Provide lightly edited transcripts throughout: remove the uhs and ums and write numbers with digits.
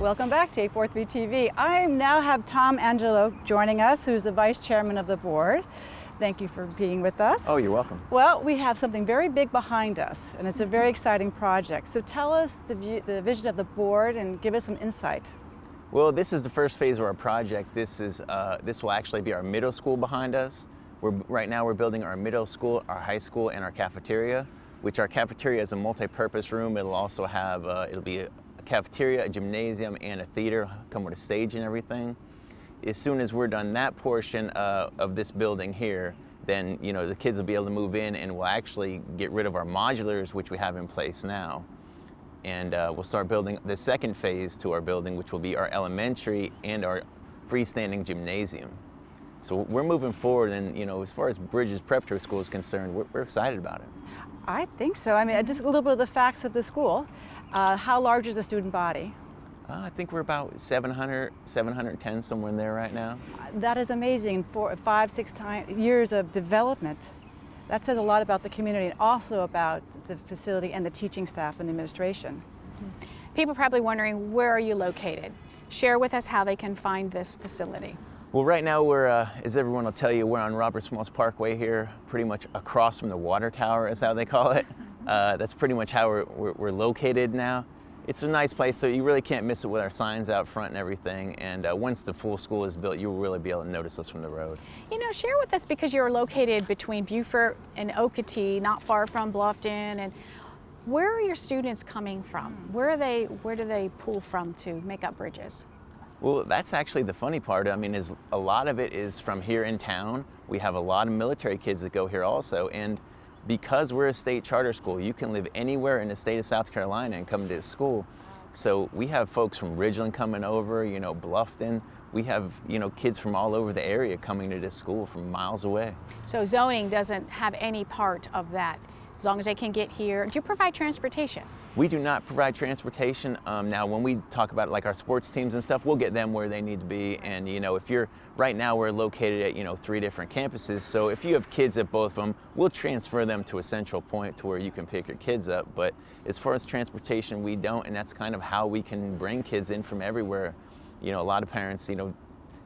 Welcome back to WHHI-TV. I now have Tom Angelo joining us, who's the vice chairman of the board. Thank you for being with us. Oh, you're welcome. Well, we have something very big behind us, and it's a very exciting project. So tell us the vision of the board and give us some insight. Well, this is the first phase of our project. This will actually be our middle school behind us. Right now we're building our middle school, our high school, and our cafeteria, which our cafeteria is a multi-purpose room. It'll also have, it'll be a cafeteria, a gymnasium, and a theater, come with a stage and everything. As soon as we're done that portion of this building here, then the kids will be able to move in, and we'll actually get rid of our modulars, which we have in place now. And we'll start building the second phase to our building, which will be our elementary and our freestanding gymnasium. So we're moving forward, and as far as Bridges Preparatory School is concerned, we're excited about it. I think so. I mean, just a little bit of the facts of the school. How large is the student body? I think we're about 700, 710, somewhere in there right now. That is amazing. 5, 6 years of development. That says a lot about the community and also about the facility and the teaching staff and the administration. People are probably wondering, where are you located? Share with us how they can find this facility. Well, right now we're, as everyone will tell you, we're on Robert Smalls Parkway here, pretty much across from the water tower is how they call it. That's pretty much how we're located now. It's a nice place, so you really can't miss it with our signs out front and everything. And once the full school is built, you'll really be able to notice us from the road. Share with us, because you're located between Beaufort and WHHI-TV, not far from Bluffton. And where are your students coming from? Where do they pull from to make up Bridges? Well, that's actually the funny part. I mean, a lot of it is from here in town. We have a lot of military kids that go here also. And because we're a state charter school, you can live anywhere in the state of South Carolina and come to school. So we have folks from Ridgeland coming over, Bluffton. We have, kids from all over the area coming to this school from miles away. So zoning doesn't have any part of that, as long as they can get here. Do you provide transportation? We do not provide transportation. Now, when we talk about like our sports teams and stuff, we'll get them where they need to be. And right now we're located at 3 different campuses. So if you have kids at both of them, we'll transfer them to a central point to where you can pick your kids up. But as far as transportation, we don't, and that's kind of how we can bring kids in from everywhere. A lot of parents,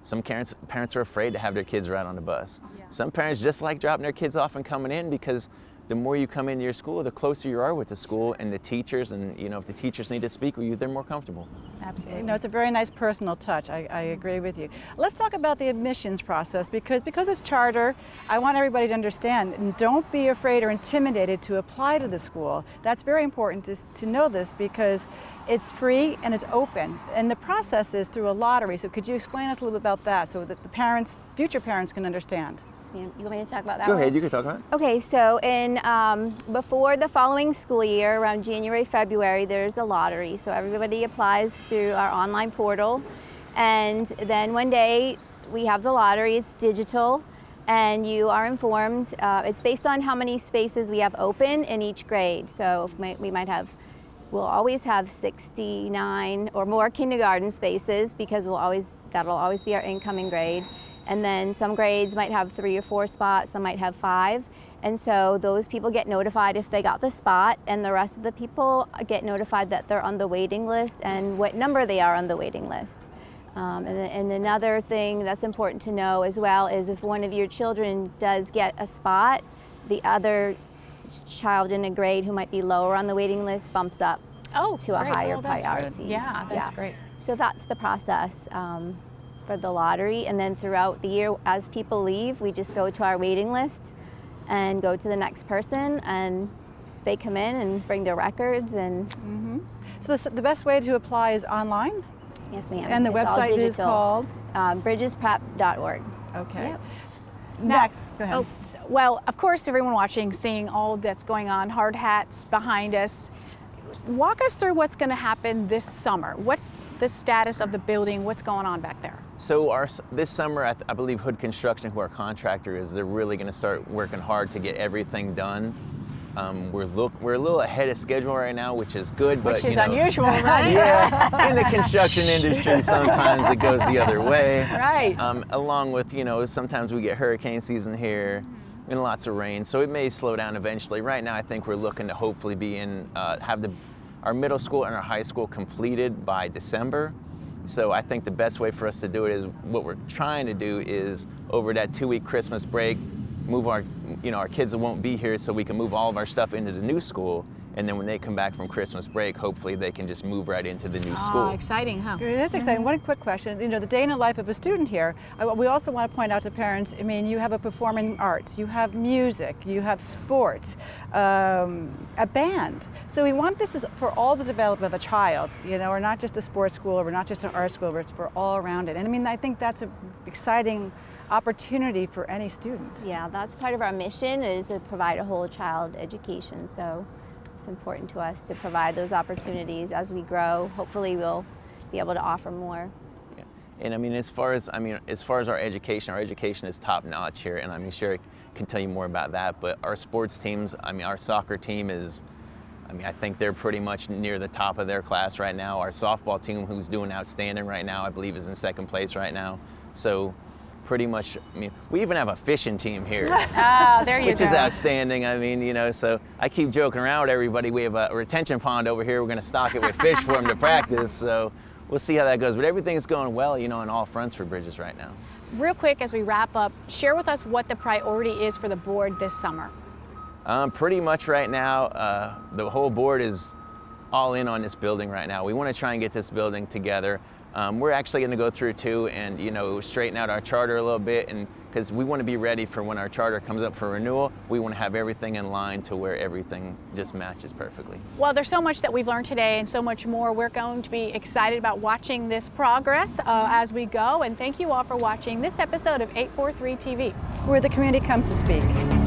some parents are afraid to have their kids ride on the bus. Yeah. Some parents just like dropping their kids off and coming in, because the more you come into your school, the closer you are with the school and the teachers, and if the teachers need to speak with you, they're more comfortable. Absolutely. It's a very nice personal touch. I agree with you. Let's talk about the admissions process, because it's charter. I want everybody to understand, and don't be afraid or intimidated to apply to the school. That's very important to know this, because it's free and it's open, and the process is through a lottery. So could you explain us a little bit about that, so that the parents, future parents, can understand? You want me to talk about that? Go ahead, you can talk about it. Okay, so before the following school year, around January, February, there's a lottery. So everybody applies through our online portal. And then one day we have the lottery, it's digital, and you are informed. It's based on how many spaces we have open in each grade. So we'll always have 69 or more kindergarten spaces, because that'll always be our incoming grade. And then some grades might have 3 or 4 spots, some might have 5. And so those people get notified if they got the spot, and the rest of the people get notified that they're on the waiting list and what number they are on the waiting list. And another thing that's important to know as well is, if one of your children does get a spot, the other child in a grade who might be lower on the waiting list bumps up to a higher priority. Good. Yeah, that's great. So that's the process for the lottery. And then throughout the year, as people leave, we just go to our waiting list and go to the next person, and they come in and bring their records. And So the best way to apply is online? Yes, ma'am. And the website is called? bridgesprep.org. Okay. Yep. Next, go ahead. Well, of course, everyone watching, seeing all that's going on, hard hats behind us. Walk us through what's going to happen this summer. What's the status of the building? What's going on back there? So this summer, I believe Hood Construction, who our contractor is, they're really going to start working hard to get everything done. We're a little ahead of schedule right now, which is good, but which is unusual, right? Yeah, in the construction industry, sometimes it goes the other way. Right. Along with sometimes we get hurricane season here. And lots of rain, so it may slow down eventually. Right now, I think we're looking to hopefully be in, have our middle school and our high school completed by December. So I think the best way for us to do it is what we're trying to do is over that 2-week Christmas break, move our kids that won't be here so we can move all of our stuff into the new school. And then when they come back from Christmas break, hopefully they can just move right into the new school. Exciting, huh? It is exciting. One quick question. You know, the day in the life of a student here, we also want to point out to parents, I mean, you have a performing arts, you have music, you have sports, a band. So we want this is for all the development of a child, you know, we're not just a sports school, or we're not just an art school, but it's for all around it. And I mean, I think that's an exciting opportunity for any student. Yeah, that's part of our mission, is to provide a whole child education. So it's important to us to provide those opportunities as we grow. Hopefully we'll be able to offer more. Yeah. And I mean, as far as our education is top notch here, and I mean, Sherry can tell you more about that, but our sports teams, I mean, our soccer team is, I mean, I think they're pretty much near the top of their class right now. Our softball team, who's doing outstanding right now, I believe is in 2nd place right now. So pretty much, I mean, we even have a fishing team here. There you which go. is outstanding. I mean, you know, so I keep joking around with everybody. We have a retention pond over here. We're going to stock it with fish for them to practice. So we'll see how that goes. But everything's going well, you know, on all fronts for Bridges right now. Real quick, as we wrap up, share with us what the priority is for the board this summer. Pretty much right now, the whole board is all in on this building right now. We want to try and get this building together. We're actually going to go through too and, you know, straighten out our charter a little bit, and because we want to be ready for when our charter comes up for renewal. We want to have everything in line to where everything just matches perfectly. Well, there's so much that we've learned today and so much more. We're going to be excited about watching this progress as we go, and thank you all for watching this episode of 843 TV. Where the community comes to speak.